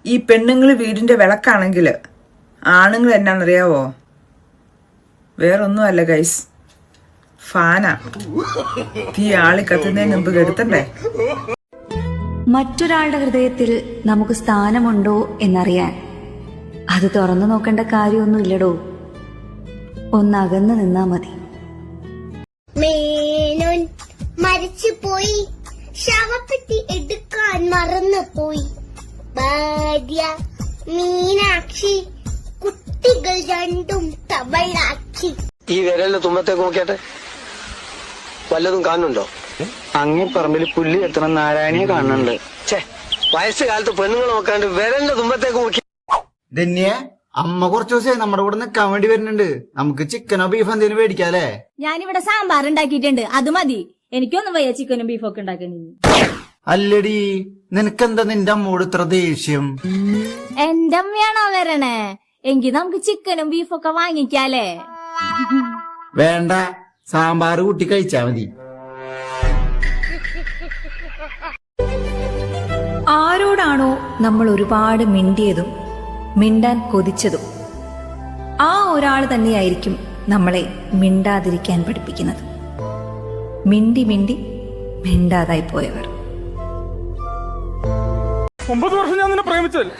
ഈ പെണ്ണുങ്ങൾ വീടിന്റെ വിളക്കാണെങ്കിൽ ആണുങ്ങൾ എന്നാന്നറിയാവോ? വേറൊന്നുമല്ല ഗൈസ്, ഫാനാ. തീ ആളി കത്തുന്നതിന് മുമ്പ് കെടുത്തണ്ടേ? മറ്റൊരാളുടെ ഹൃദയത്തിൽ നമുക്ക് സ്ഥാനമുണ്ടോ എന്നറിയാൻ അത് തുറന്നു നോക്കേണ്ട കാര്യമൊന്നുമില്ലടോ. ഒന്നകന്നു നിന്നാ മതി. മേനോൻ മരിച്ചുപോയി, ശവപ്പെട്ടി എടുക്കാൻ മറന്നുപോയി. ഭാര്യ മീനാക്ഷി, കുട്ടികൾ രണ്ടും തമിഴാക്ഷി. ഈ വിരലിന്റെ തുമ്പത്തേക്ക് നോക്കിയാട്ടെ, വല്ലതും കാണുന്നുണ്ടോ? അങ്ങേ പറമ്പിൽ പുല്ല് എത്തണ നാരായണിയെ കാണുന്നുണ്ട്. ഛേ, വയസ്സുകാലത്ത് പെണ്ണുങ്ങൾ നോക്കാണ്ട് വിരലിന്റെ തുമ്പത്തേക്ക് നോക്കി. ധന്യെ, അമ്മ കുറച്ചു ദിവസമായി നമ്മുടെ കൂടെ നിൽക്കാൻ വേണ്ടി വരുന്നുണ്ട്. നമുക്ക് ചിക്കനോ ബീഫോ എന്തെങ്കിലും മേടിക്കാല്ലേ? ഞാനിവിടെ സാമ്പാർ ഉണ്ടാക്കിയിട്ടുണ്ട്, അത് മതി. എനിക്കൊന്നും വയ്യ ചിക്കനും ബീഫൊക്കെ ഉണ്ടാക്കാൻ. അല്ലടി, നിനക്കെന്താ നിന്റെ അമ്മോട് ഇത്ര ദേഷ്യം? എന്റെ അമ്മയാണോ വരണേ? എങ്കിൽ നമുക്ക് ചിക്കനും ബീഫൊക്കെ വാങ്ങിക്കാലേ? വേണ്ട, സാമ്പാർ കൂട്ടി കഴിച്ചാ മതി. ആരോടാണോ നമ്മൾ ഒരുപാട് മിണ്ടിയതും മിണ്ടാൻ കൊതിച്ചതും ആ ഒരാൾ തന്നെയായിരിക്കും നമ്മളെ മിണ്ടാതിരിക്കാൻ പഠിപ്പിക്കുന്നത്. മിണ്ടി മിണ്ടി മിണ്ടാതായി പോയവർ. 9 വർഷം ഞാൻ നിന്നെ പ്രേമിച്ചല്ലേ,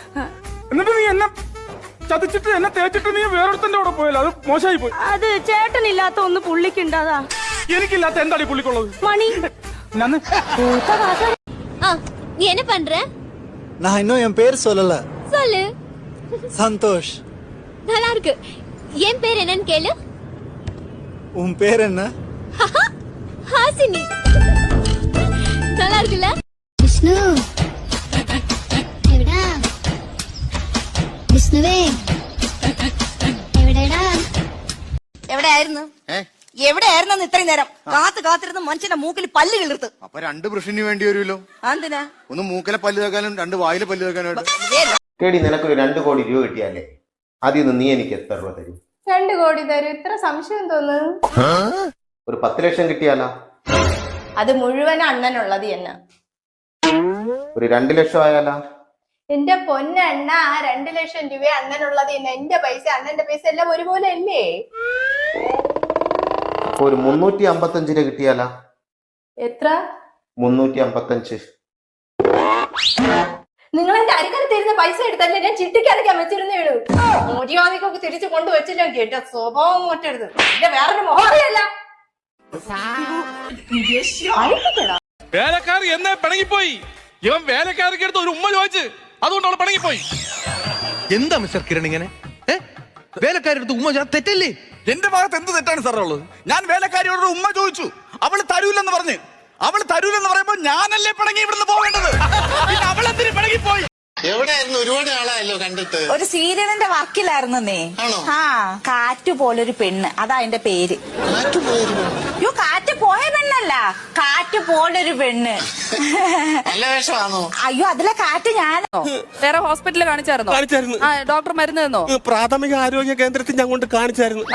എന്നിട്ട് നീ എന്നെ ചതിച്ചിട്ട് എന്നെ തേച്ചിട്ട് നീ വേറൊരുത്തന്റെ കൂടെ പോയല്ലോ, അത് മോശമായി പോയി. അത് ചേട്ടനില്ലാത്ത ഒന്ന് പുള്ളിക്കുണ്ടാതാ. എനിക്കില്ലാത്ത എന്താണ് ഈ പുള്ളിക്കുള്ളത്? മണി நீ என்ன பண்ற? நான் இன்னும் என் பேர் சொல்லல. சொல்லு. சந்தோஷ். நல்லா இருக்கு. என் பேர் என்னன்னு கேளு. உன் பேர் என்ன? ஹாசினி. நல்லா இருக்குல்ல? വിഷ്ണു എവിടാ? വിഷ്ണുവേ എവിടെടാ? എവിടെയായിരുന്നു ഇത്രയും നേരം? കാത്തിരുന്ന് മനുഷ്യന്റെ മൂക്കിൽ പല്ല് കിളിർത്ത്. അപ്പൊ 2 ബ്രഷിന് വേണ്ടി വരുമല്ലോ. എന്തിനാ? ഒന്ന് മൂക്കിലെ പല്ല് തേക്കാനും 2 വായിലെ പല്ല് തേക്കാനായിട്ട്. കേടി, നിനക്കൊരു 2 കോടി രൂപ കിട്ടിയാലേ അതിൽ നിന്ന് നീ എനിക്ക് എത്ര രൂപ തരും? 2 കോടി തരും? ഇത്ര സംശയം തോന്നുന്നു. ഒരു 10 ലക്ഷം കിട്ടിയാലോ? അത് മുഴുവൻ അണ്ണനുള്ളത് തന്നെ. ഒരു 2 ലക്ഷം ആയാലോ? എന്റെ പൊന്നണ്ണ, ആ 2 ലക്ഷം രൂപ അണ്ണനുള്ളത് തന്നെ. എന്റെ പൈസ അണ്ണന്റെ പൈസ എല്ലാം ഒരുപോലെ അല്ലേ? അപ്പൊ ഒരു 355 രൂപ കിട്ടിയാലോ? എത്ര? 355. നിങ്ങൾ എന്റെ അരികത്തിരുന്ന പൈസ എടുത്തല്ലേ ഞാൻ ചിട്ടിക്കടക്കാൻ വെച്ചിരുന്നേ ഉള്ളൂ. മോദിവാദിക്കൊക്കെ തിരിച്ചു കൊണ്ടുവച്ചില്ല. കേട്ട സ്വഭാവം മാറ്റരുത്. എന്റെ വേറൊരു മോഹറിയല്ല. വേലക്കാരി എന്നെ പിണങ്ങിപ്പോയി. ഇവൻ വേലക്കാരിക്ക് എടുത്ത് ഒരു ഉമ്മ ചോദിച്ച്, അതുകൊണ്ട് അവളെ പിണങ്ങിപ്പോയി. എന്താ മിസ്റ്റർ കിരൺ ഇങ്ങനെ? വേലക്കാരെടുത്ത് ഉമ്മ തെറ്റല്ലേ? എന്റെ ഭാഗത്ത് എന്ത് തെറ്റാണ് സാറേ ഉള്ളത്? ഞാൻ വേലക്കാരിയോട് ഉമ്മ ചോദിച്ചു, അവള് തരൂലെന്ന് പറഞ്ഞ്. അവള് തരൂലെന്ന് പറയുമ്പോ ഞാനല്ലേ പിണങ്ങി ഇവിടുന്ന് പോവേണ്ടത്? പിന്നെ അവളെന്തിന് പിണങ്ങിപ്പോയി? എവിടെയായിരുന്നു? ഒരുപാട് ആളായല്ലോ കണ്ടിട്ട്. ഒരു സീരിയലിന്റെ വർക്കിലായിരുന്നേ. കാറ്റ് പോലൊരു പെണ്ണ്, അതാ അതിന്റെ പേര്. അയ്യോ, കാറ്റ് പോയ പെണ്ണല്ല, കാറ്റ് പോലൊരു പെണ്ണ്. നല്ല വേഷമാണോ? അയ്യോ, അതിലെ കാറ്റ് ഞാനോ? വേറെ ഹോസ്പിറ്റലിൽ കാണിച്ചായിരുന്നു. ഡോക്ടർ മരുന്ന് തന്നോ? പ്രാഥമിക ആരോഗ്യ കേന്ദ്രത്തിൽ ഞാൻ കൊണ്ട് കാണിച്ചായിരുന്നു.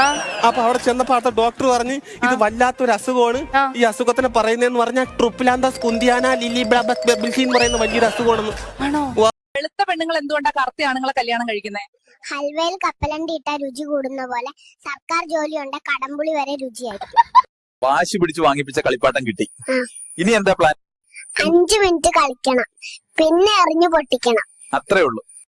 അപ്പൊ അവിടെ ചെന്നപ്പോ അടുത്ത ഡോക്ടർ പറഞ്ഞ് ഇത് വല്ലാത്തൊരു അസുഖമാണ്. ഈ അസുഖത്തിനെ പറയുന്നതെന്ന് പറഞ്ഞാൽ ട്രിപ്പിലാന്തസ് കുന്തിയാന ലിലി ബ്ലാബസ് ബെബിൽസി എന്ന് പറയുന്ന വലിയൊരു അസുഖമാണെന്ന്. ആണോ? വെളുത്ത പെണ്ണുങ്ങൾ എന്തുകൊണ്ടാ കറുത്ത ആണുങ്ങളെ കല്യാണം കഴിക്കുന്നത്? ഹൽവയിൽ കപ്പലണ്ടി ഇട്ടാ രുചി കൂടുന്ന പോലെ സർക്കാർ ജോലിയുണ്ട് കടമ്പുളി വരെ രുചിയായിരിക്കും. വാശി പിടിച്ച് വാങ്ങിപ്പിച്ച കളിപ്പാട്ടം കിട്ടി. ഇനി എന്താ പ്ലാൻ? 5 മിനിറ്റ് കളിക്കണം, പിന്നെ എറിഞ്ഞു പൊട്ടിക്കണം. അത്രേ ഉള്ളൂ.